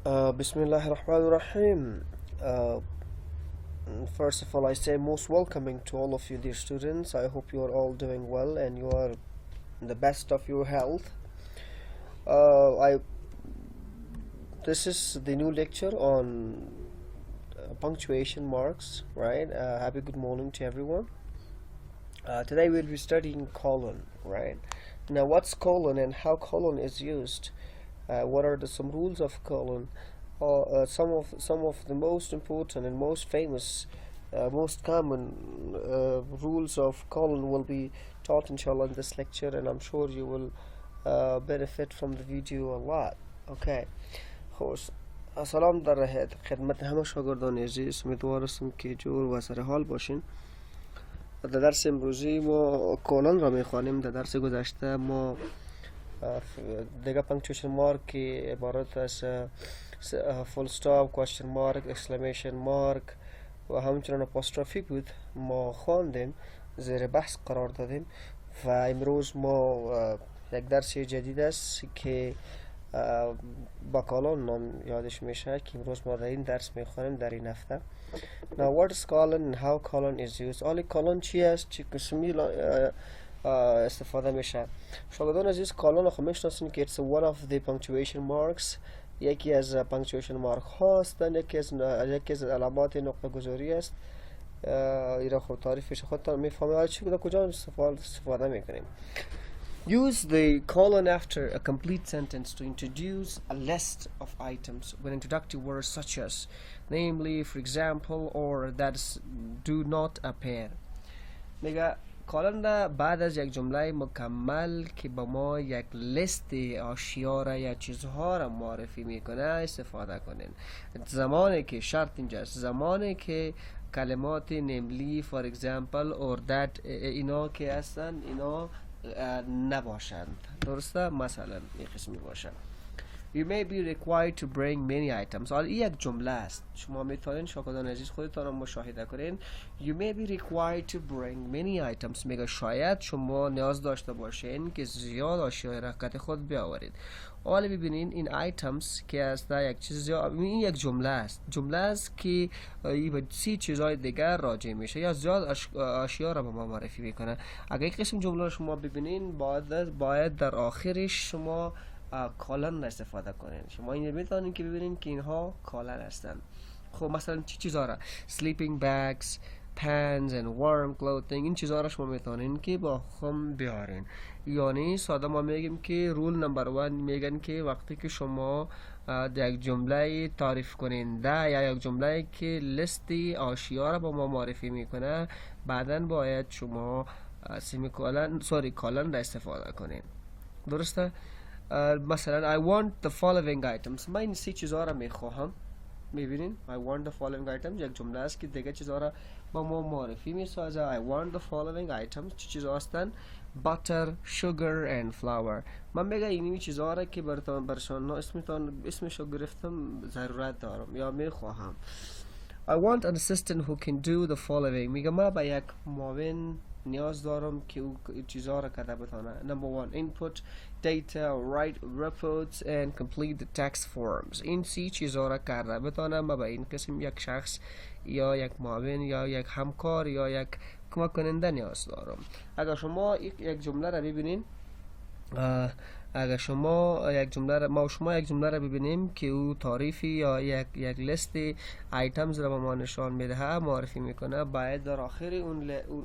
Bismillah ar-Rahman ar-Rahim. First of all, I say most welcoming to all of you, dear students. I hope you are all doing well and you are in the best of your health. I This is the new lecture on punctuation marks, right? Happy good morning to everyone. Today we'll be studying colon, right? Now, what's colon and how colon is used? What are some rules of colon? Some of the most important and most famous, most common rules of colon will be taught inshallah in this lecture, and I'm sure you will benefit from the video a lot. Okay. خوش سلام در خدمت همه شاگردان عزیز. امیدوارم که جور و سر حال باشین. در درس امروزی ما کلان را میخوانیم. در درس گذشته ما دیگه پانکچویشن مارک که عبارت از فول استاپ، کوشن مارک، اکسکلمیشن مارک و همچنین اپوستروفی بود ما خواندیم، زیر بحث قرار دادیم و امروز ما یک درس جدید است که با کالون نام یادش میشه که امروز ما در این درس میخوانیم در این هفته. Now what is colon and how colon is used? آلی کالون چی است؟ چی قسمی استفاده میشه؟ شاگردان عزیز، کالون خب میشناسین که it's one of the punctuation marks، یکی از punctuation mark هاستن، یکی از علامات نقطه گذاری است. ایرا خب تعریفش خودتان میفهمید. چی کجا استفاده میکنیم؟ Use the colon after a complete sentence to introduce a list of items with introductory words such as namely, for example, or that do not appear. میگه کالن را بعد از یک جمله مکمل که با ما یک لیست اشیا را یا چیزها را معرفی میکنه استفاده کنین. زمانی که شرط اینجاست، زمانی که کلمات namely, for example, or that اینا که هستن اینا نباشند. درسته؟ مثلا این قسمی باشند. You may be required to bring many items. حالا این یک جمله است. شما میتونین شاگردان عزیز خودتان را مشاهده کنین. You may be required to bring many items. میگه شاید شما نیاز داشته باشین که زیاد اشیاء رقت خود بیاورید. حالا ببینین این items که است یک چیز، این یک جمله است. جمله است که این به 30 چیزهای دیگر راجع میشه یا زیاد اشیاء را به ما معرفی میکنه. اگر یک قسم جمله را شما ببینین باید در آخرش شما کالن استفاده کنین. شما این میتونین که ببینین که اینها کالن هستن. خب مثلا چی چیزا را؟ sleeping bags, pants and warm clothing، این چیزا را شما میتونین که با خم بیارین. یعنی ساده ما میگیم که رول نمبر 1 میگن که وقتی که شما یک جمله تعریف کننده یا یک جمله که لیست اشیا را با ما معرفی میکنه، بعداً باید شما کالن را استفاده کنین. درسته؟ مثلا I want the following items. من این 3 چیزها را میخواهم. میبینین I want the following items یک جمله است که دیگه چیزها را با ما معرفی میسازه. I want the following items چی چیزها هستن؟ butter, sugar and flour. من میگه این چیزها را که برشان اسمش رو گرفتم ضرورت دارم یا میخواهم. I want an assistant who can do the following. میگه من با یک معاون نیاز دارم که او چیزها را کرده بتانه. Number 1 input data, write reports and complete the tax forms. این 3 چیزها را کرده بتانه. من با این قسم یک شخص یا یک معاون یا یک همکار یا یک کمک کننده نیاز دارم. اگر شما یک جمله را ببینین، اگر شما یک جمله را ببینیم که او تعریفی یا یک لیست ایتمز را به ما نشان میده، معرفی میکنه، باید در آخر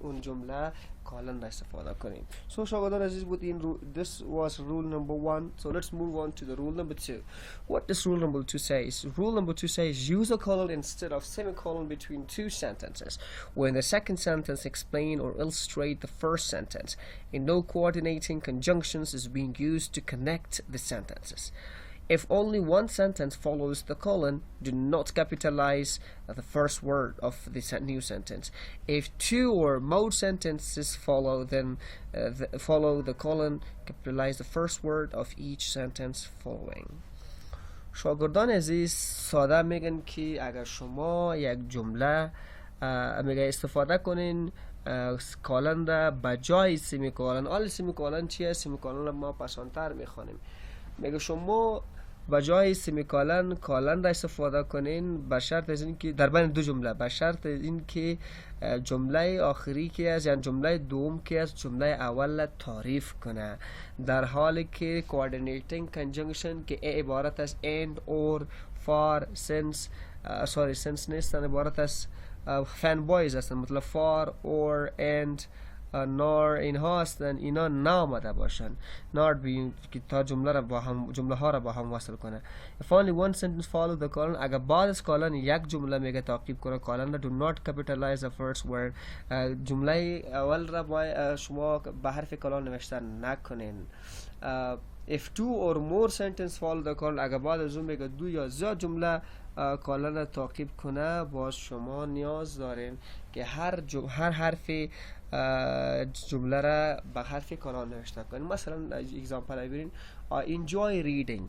اون جمله کالن را استفاده کنیم. So شاگردان عزیز بود این this was rule number 1. So let's move on to the rule number 2. What does rule number 2 says? Rule number 2 says use a colon instead of semicolon between 2 sentences when the second sentence explain or illustrate the first sentence, and no coordinating conjunctions is being used to connect the sentences. If only one sentence follows the colon, do not capitalize the first word of the new sentence. If 2 or more sentences follow, then follow the colon, capitalize the first word of each sentence following. شاگردان عزیز ساده میگن که اگر شما یک جمله میگه استفاده کنین کالن را بجای سیمیکالن. سیمیکالن چیه؟ سیمیکالن را ما پسانتر میخوانیم. میگه شما و جای سمیکالن کالن را استفاده کنین به شرط از اینکه در بین دو جمله، به شرط اینکه جمله آخری که از یعنی جمله دوم که از جمله اول تعریف کنه، در حالی که coordinating conjunction که عبارت از and or for since since نیستن، عبارت از fanboys هستن، مطلب for or and nor اینها هستن، اینا نامده باشن، not being که تا جمله را با هم، جمله ها را با هم وصل کنه. if only one sentence follow the colon، اگر بعد از کالن یک جمله میگه تعقیب کنه کالن را، do not capitalize the first word، جمله اول را با شما به حرف کالن نوشتن نکنین. if two or more sentence follow the colon، اگر بعد از اون میگه دو یا زیاد جمله کالن را تعقیب کنه، باز شما نیاز دارین که هر حرف جمله را به حرف کالن نوشته کنین. مثلا اگزامپل ببینین I enjoy reading،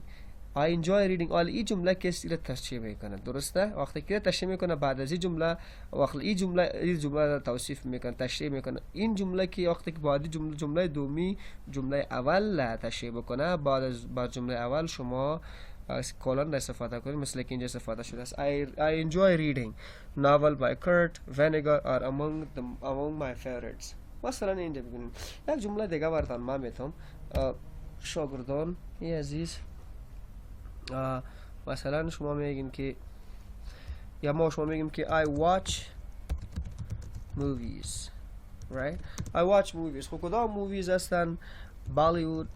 I enjoy reading، حالا این جمله کسی را تشریح میکنه، درسته؟ وقتی که تشریح میکنه بعد از این جمله، وقتی این جمله را توصیف میکنه، تشریح میکنه، این جمله که وقتی که بعد جمله دومی جمله اول تشریح بکنه، بعد جمله اول شما کالن را استفاده کنید، مثل که اینجا استفاده شده است. I enjoy reading novel by Kurt Vonnegut are among my favorites. مثلا اینجا ببینید یک جمله دیگه براتون من میتونم شاگردان عزیز، مثلا شما میگین که یا ما شما میگیم که I watch movies، right؟ I watch movies. خب کدام movies هستن؟ بالیوود،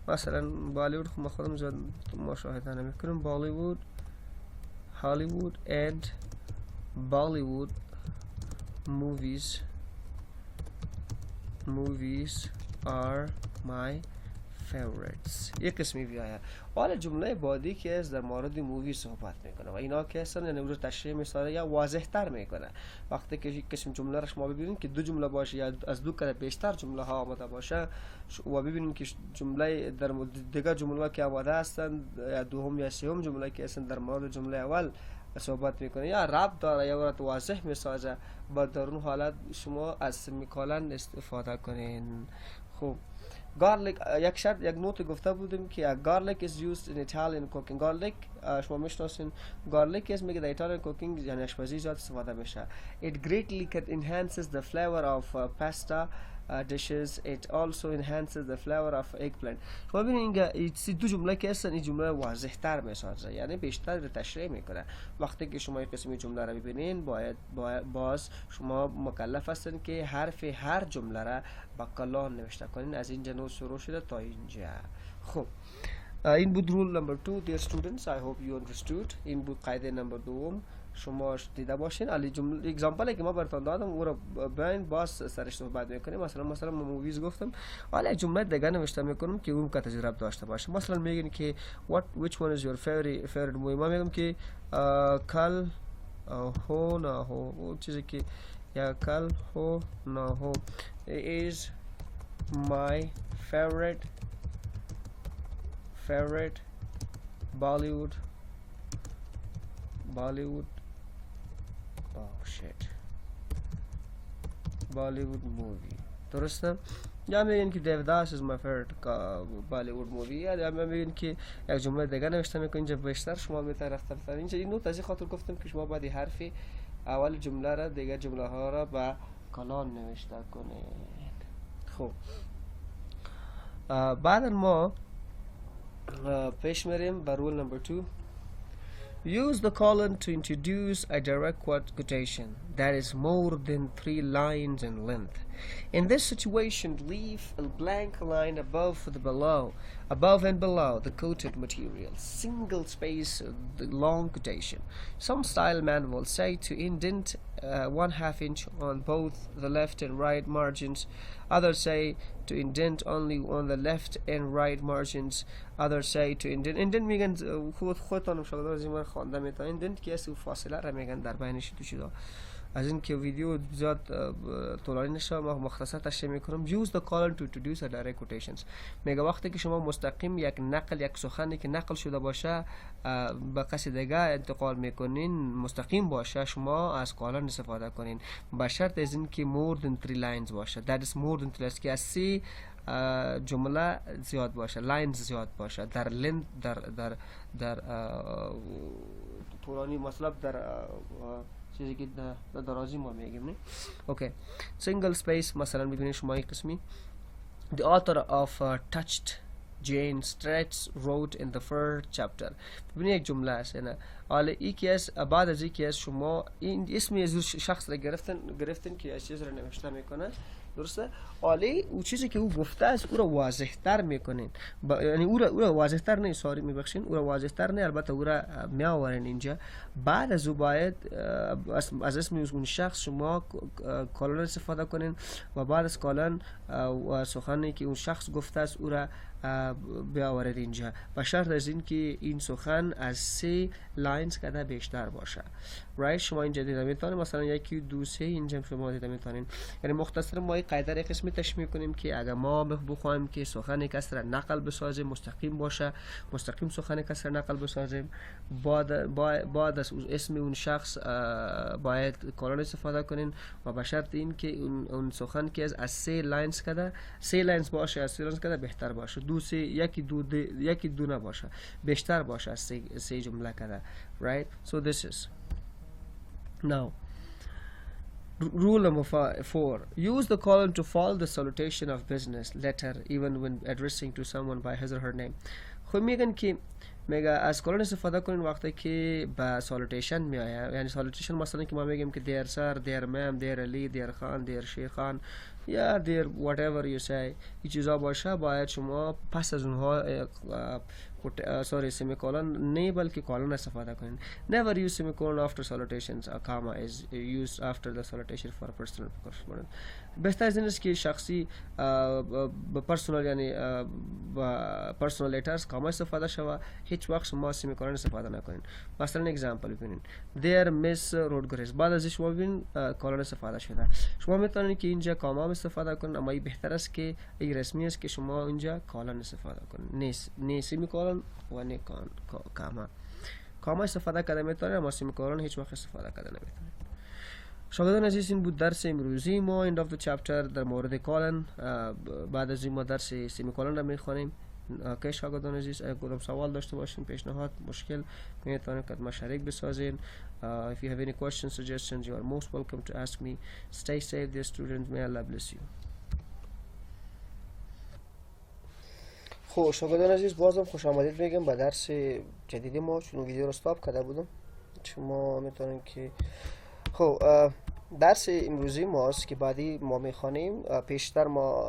مثلا بالیوود خب ما خودم زیاد مشاهده نمیکنم، بالیوود، هالیوود and Bollywood movies are my favorites. یک قسمی بیاید. حالا جمله بعدی که از در مورد مووی صحبت میکنه و اینا که هستن یعنی رو تشریح میسازه یا واضح تر میکنه. وقتی که یک قسم جمله را شما ببینید که دو جمله باشه یا از دو کده بیشتر جمله ها آمده باشه و ببینید که جمله در دیگه جمله که آمده هستن یا دوم یا سوم جمله که هستن در مورد جمله اول صحبت میکنه یا ربط داره یا برات واضح میسازه، با در اون حالت شما از سمیکالن استفاده کنین. خب garlic، یک شرط یک نوت گفته بودیم که garlic is used in Italian cooking. garlic شما میشناسین garlic is میگه در Italian cooking یعنی آشپزی زیاد استفاده میشه. it greatly enhances the flavor of pasta dishes. it also enhances the flavor of eggplant. شما ببینید این دو جمله که هستن این جمله واضح تر میسازه یعنی بیشتر رو تشریح میکنه. وقتی که شما این قسمی جمله رو ببینین باز شما مکلف هستین که حرف هر جمله را با کلان نوشته کنین. از اینجا نو شروع شده تا اینجا. خب این بود رول نمبر 2 dear students. I hope you understood. این بود قاعده نمبر 2 شما دیده باشین. علی جمله اگزامپلی که ما براتون دادم او رو بیاین باز سرش صحبت میکنیم. مثلا ما موویز گفتم، حالا جمله دیگه نوشته میکنم که اون که تجربه داشته باشه. مثلا میگین که which one is your favorite movie، ما میگم که کل هو نه هو، اون چیزی که یا کل هو نه هو is my favorite Bollywood Bollywood movie. درسته؟ یا میگین که دیوداس is my favorite Bollywood movie، یا میگین که یک جمله دیگه نوشته میکنین اینجا بیشتر شما میتونید رفتن. اینجا این نوت از خاطر گفتم که شما باید حرف اول جمله را دیگه جمله ها را با کلان نوشته کنین. خب بعد ما پیش میریم به رول نمبر 2. Use the colon to introduce a direct quotation that is more than 3 lines in length. In this situation, leave a blank line above and below the quoted material. Single space the long quotation. Some style manuals say to indent 1/2 inch on both the left and right margins. Others say to indent only on the left and right margins. Others say to indent میگن خودتون شاگردان زیمار خوانده میتونن indent که اسم فاصله را میگن در بینش تو چیزا. از این که ویدیو زیاد طولانی نشه ما مختصر تشریح میکنم. Use the colon to introduce a direct quotations. میگه وقتی که شما مستقیم یک سخنی که نقل شده باشه به کسی دیگه انتقال میکنین مستقیم باشه، شما از کالن استفاده کنین با شرط از این که more than 3 lines باشه. That is more than 3 lines که از 3 جمله زیاد باشه، لاینز زیاد باشه، در لند در طولانی مطلب در چیزی که در درازی ما میگیم. نه اوکی. سینگل سپیس مثلا ببینید شما این قسمی the author of touched Jane Straits wrote in the first chapter. ببینید یک جمله است نه، حالا یکی از بعد از یکی از شما این اسمی از شخص را گرفتن که از چیز را نوشته میکنه، درسته؟ حالا اون چیزی که او گفته است او را واضح تر میکنین، یعنی او را واضح تر نه، ساری میبخشین، او را واضح تر نه، البته او را میآورین اینجا. بعد از او باید از اسم اون شخص شما کالن استفاده کنین و بعد از کالن و سخنی که اون شخص گفته است او را بیاورید اینجا، و شرط از این که این سخن از 3 لاینز کده بیشتر باشه. رایت شما اینجا دیده میتونید مثلا 1 2 3 اینجا شما دیده میتونید. یعنی مختصر ما این قاعده را قسمی تشمیع کنیم که اگر ما بخوایم که سخن کس را نقل بسازیم مستقیم باشه، مستقیم سخن کس را نقل بسازیم، بعد از اسم اون شخص باید کالن استفاده کنین و به شرط این که اون سخن که از 3 لاینز کده 3 لاینز باشه، از 3 لاینز کده بهتر باشه، یکی دو نباشه، بیشتر باشه از 3 جمله کده. Right? So this is now rule number 4. Use the colon to follow the salutation of business letter even when addressing to someone by his or her name. خب میگن که میگه از کالن استفاده کنین وقتی که با سالوتیشن میآید. یعنی سالوتیشن مثلا که ما میگیم که دیر سر، دیر مم، دیر علی، دیر خان، دیر شیر خان یا دیر whatever you say، این چیزا باشه باید شما پس از اونها semicolon نه بلکه کالن استفاده کنین. Never use semicolon after salutations. A comma is used after the salutation for personal correspondence. بهتر از این است که شخصی پرسونال یعنی پرسونال لیترز کاما استفاده شود، هیچ وقت شما سمیکولن استفاده نکنین. مثلا اگزامپل ببینید Dear Miss Rodriguez، بعد از شما ببینید کالن استفاده شده، شما میتونید که اینجا کاما استفاده کنین، اما این بهتر است که این رسمی است که شما اینجا کالن استفاده کنین، نه سمیکولن و نه کاما استفاده کرده میتونید، اما سمیکولن هیچ وقت استفاده کرده نمیتونید. شاگردان عزیز این بود درس امروزی ما end of the chapter در مورد کالن. بعد از این ما درس سمیکولن را میخوانیم. که شاگردان عزیز اگر کدام سوال داشته باشین، پیشنهاد، مشکل، میتونید که ما شریک بسازین. If you have any questions, suggestions, you are most welcome to ask me. Stay safe dear students, may Allah bless you. خب شاگردان عزیز بازم خوش آمدید میگم به درس جدیدی ما، چون ویدیو رو استاپ کرده بودم. شما میتونید که خب درس امروزی ماست که بعدی ما میخوانیم. پیشتر ما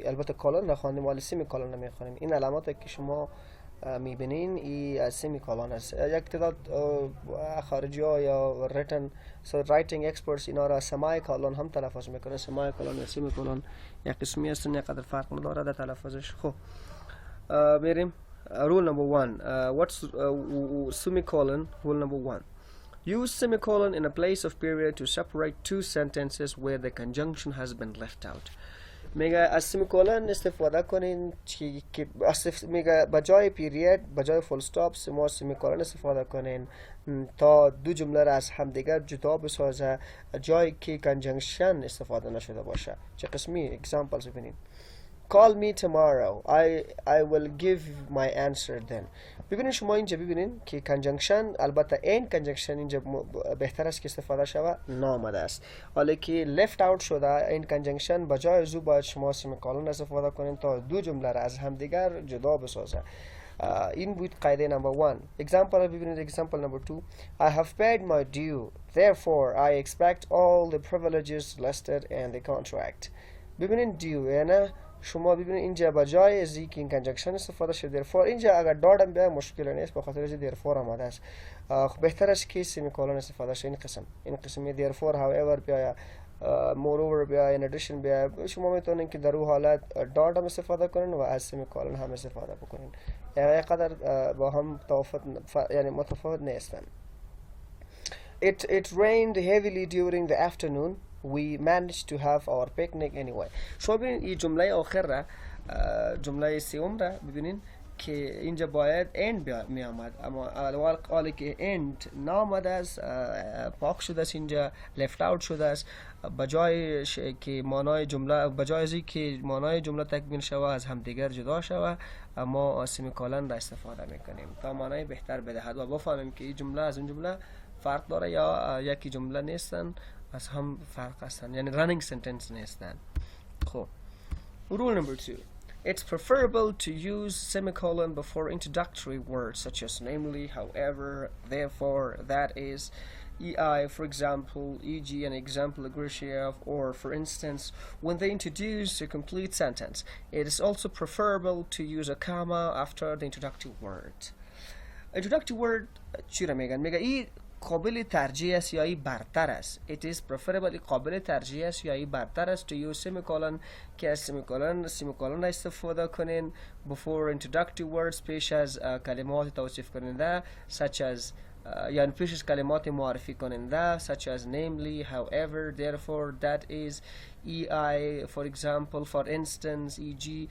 البته کالن نخواندیم ولی سمیکولن میخوانیم. این علامات که شما میبینین این سمیکولن است. یک تعداد خارجی ها یا رایتینگ اکسپرتس اینا را سمیکولن هم تلفظ میکنن. سمیکولن یا سمیکولن یک قسمی است، نه قدر فرق نداره در تلفظش. خب بریم. Rule number 1. What's semicolon? Rule number 1. Use semicolon in a place of period to separate two sentences where the conjunction has been left out. میگه از سمیکولن استفاده کنین که میگه بجای پیریود، بجای فول استاپ شما سمیکولن استفاده کنین تا دو جمله را از همدیگر جدا بسازه جایی که کنجنکشن استفاده نشده باشه. چه قسمی اگزامپلز ببینید. Call me tomorrow. I will give my answer then. ببینید شما اینجا ببینید که کنجنکشن، البته این کنجنکشن اینجا بهتر است که استفاده شود، نامده است. حالا که left out شده این کنجنکشن بجای از او باید شما سمیکولن استفاده کنین تا دو جمله را از همدیگر جدا بسازه. این بود قاعده نمبر 1. Example ببینید. Example number 2. I have paid my due. Therefore I expect all the privileges listed in the contract. ببینید due یعنی شما ببینید اینجا بجای از اینکه این کنجنکشن استفاده شده therefore، اینجا اگر دادم بیاید مشکل نیست به خاطر از therefore آمده است. بهتر است که سمیکولن استفاده شه. این قسم therefore however بیاید moreover بیاید in addition بیاید، شما میتونید که در اون حالت دادم استفاده کنین و از سمیکولن هم استفاده بکنین. یعنی قدر با هم متفاوت نیستن. It rained heavily during the afternoon. We managed to have our picnic anyway. شما ببینید این جمله آخر را، جمله سوم را ببینید که اینجا باید end می آمد، اما حالی که end نامده است، پاک شده است، اینجا left out شده است، بجای که معنای جمله، بجای از که معنای جمله تکمیل شود از همدیگر جدا شود، ما سمیکولن را استفاده میکنیم تا معنای بهتر بدهد و بفهمیم که این جمله از اون جمله فرق داره یا یکی جمله نیستن، از هم فرق هستن، یعنی running sentence نیستن. خب rule number 2: it's preferable to use semicolon before introductory words such as namely, however, therefore, that is, ei, for example, e.g. an example agree of, or for instance, when they introduce a complete sentence. It is also preferable to use a comma after the introductory word. Introductory word چی را میگن؟ میگه این قابل ترجیح است یا ای برتر است. It is preferable قابل ترجیح است یا ای برتر است to use semicolon که از سمیکولن استفاده کنین before introductory words پیش از کلمات توصیف کننده such as یعنی پیش از کلمات معرفی کننده such as namely, however, therefore, that is, ei, for example, for instance, e.g.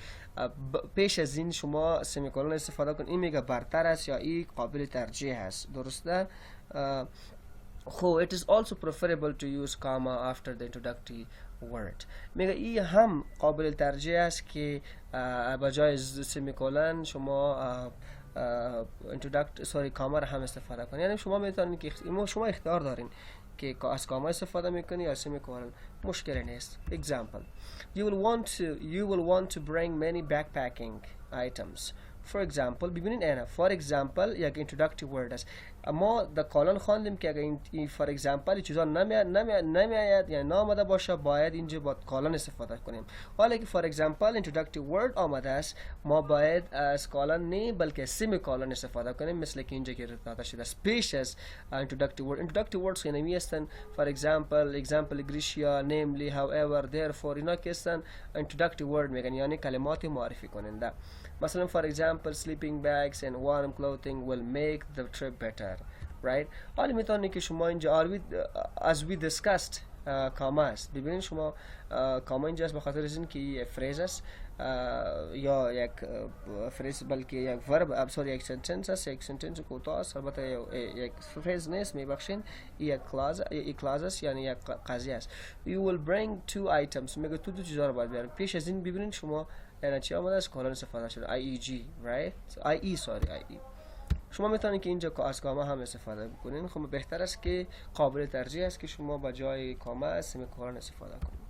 پیش از این شما سمیکولن استفاده کن. این میگه برتر است یا این قابل ترجیح است. درسته؟ خب it is also preferable to use comma after the introductory word. میگه این هم قابل ترجیح است که بجای سمیکولن شما کاما را هم استفاده کنید. یعنی شما میتونید که شما اختیار دارین که از کاما استفاده میکنی یا سمیکولن، مشکلی نیست. Example: you will want to bring many backpacking items. For example، ببینید اینا for example یک introductory word است، اما در کالن خواندیم که اگر این for example چیزا نمیآید یعنی نامده باشه باید اینجا با کالن استفاده کنیم. حالا که for example introductory word آمده است ما باید از کالن نه بلکه سمی کالن استفاده کنیم، مثل که اینجا که داده شده است پیش از introductory words یعنی هستن for example Grisha, namely, however, therefore اینا که هستن introductory word میگن یعنی کلمات معرفی کننده. مثلا for example sleeping bags and warm clothing will make the trip better, right. حالا میتونی که شما اینجا as we discussed کاما است. ببینید شما کاما اینجا است بخاطر از این که یک فریز است یا یک فریز بلکه یک ورب یک سنتنس است، یک سنتنس کوتاه است، البته یک فریز نیست میبخشین، یک کلاز است یعنی یک قضیه است. you will bring 2 items میگه تو دو چیزا رو باید بیارین. پیش از این ببینید شما یعنی چی آمده است کالن استفاده شده IEG right IE شما میتونید که اینجا از کاما هم استفاده بکنین. خب بهتر است که قابل ترجیح است که شما با جای کاما سمیکولن استفاده کنید.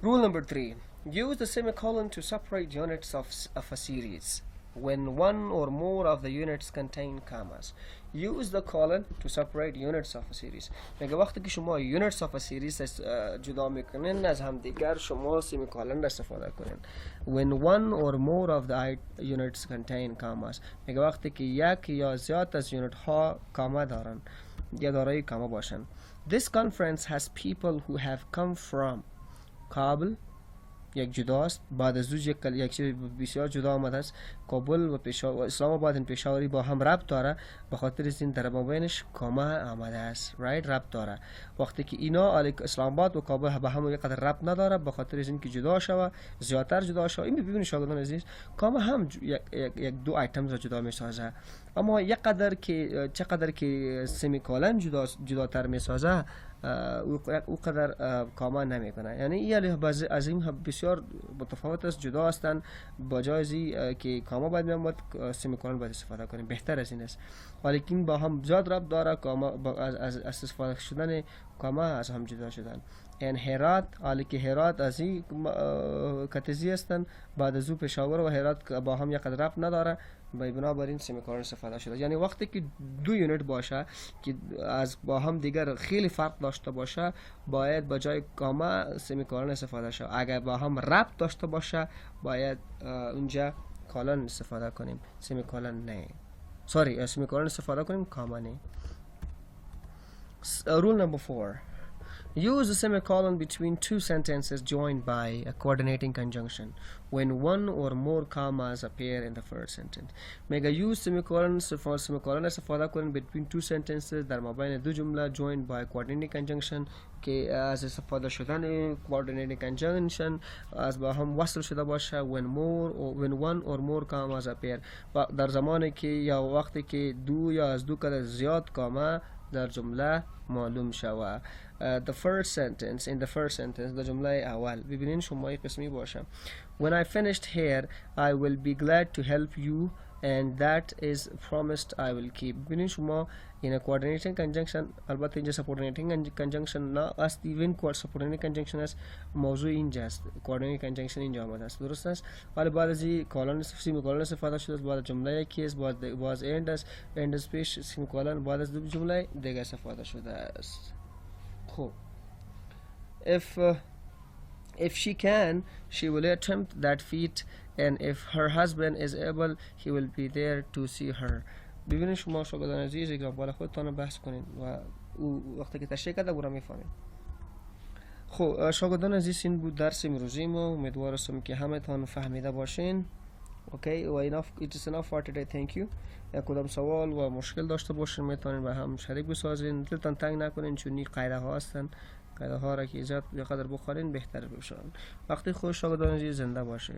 Rule number 3: use the semicolon to separate units of a series when one or more of the units contain commas. Use the colon to separate units of a series. میگه وقتی که شما units of a series جدا میکنین از هم دیگر شما سمیکولن استفاده کنین. When one or more of the units contain commas. میگه وقتی که یک یا زیاد از یونیت ها کاما دارن یا دارای کاما باشن. This conference has people who have come from کابل یک جداست، بعد از یک چیز بسیار جدا آمده است. کابل و پشاور، اسلام آباد پشاوری با هم ربط داره، به خاطر این در مابینش کاما آمده است، رایت ربط داره. وقتی که اینا اسلام آباد و کابل به هم یک قدر ربط نداره به خاطر این که جدا شوه، زیادتر جدا شوه. این ببینید شاگردان عزیز کاما هم یک دو آیتم را جدا میسازه، اما یک قدر که چقدر که سمیکولن جداتر میسازه او قدر کاما نمیکنه. یعنی این از این بسیار متفاوت است، جدا هستند. با جایزی که کاما باید میامد سمیکولن باید استفاده کنیم، بهتر از این است. ولیکن با هم زیاد ربط داره، کاما از استفاده شدن کاما از هم جدا شدن. این هرات، حالی که هرات از این کتزی هستند، بعد از او پشاور و هرات با هم یک قدر ربط نداره، بنابراین سمیکولن استفاده شده. یعنی وقتی که دو یونیت باشه که از با هم دیگر خیلی فرق داشته باشه باید با جای کاما سمیکولن استفاده شه. اگر با هم ربط داشته باشه باید اونجا کالن استفاده کنیم، سمیکولن نه. سمیکولن استفاده کنیم، کاما نه. Rule number 4: Use a semicolon between two sentences joined by a coordinating conjunction when one or more commas appear in the first sentence. میگه use semicolon استفاده کنید between two sentences در مابین دو جمله joined by coordinating conjunction که از استفاده شدن coordinating conjunction از با هم وصل شده باشه when one or more commas appear در زمانی که یا وقتی که دو یا از دو کده زیاد کاما در جمله معلوم شود. The first sentence in the first sentence در جمله اول ببینین شمایی قسمی باشه when I finished here I will be glad to help you and that is promised I will keep. ببینین شما in a coordinating conjunction البته اینجا supporting conjunction نه است even supporting conjunction است موضوع اینجا است coordinating conjunction اینجا آمده است درست است ولی بعد از این کالون سیمیکولون استفاده شده است بعد جمله یکی است باز end است end است پیش سیمیکولون بعد از دو جمله دیگه استفاده شده است. خب if she can she will attempt that feat and if her husband is able he will be there to see her. ببینید شما شاگردان عزیز اگرام خودتان بحث کنید و او وقتی که تشریح کرده او را میفهمید. خب شاگردان عزیز این بود درس امروزی ما امیدوارم که همه تان فهمیده باشین. اوکی و it is enough for today. thank you. کدام سوال و مشکل داشته باشین میتونین با هم شریک بسازین دلتان تنگ نکنین چون این قاعده ها هستن قاعده ها را که زیاد یا قدر بخورین بهتر بشن. وقتی خوش شاگردان عزیز زنده باشین.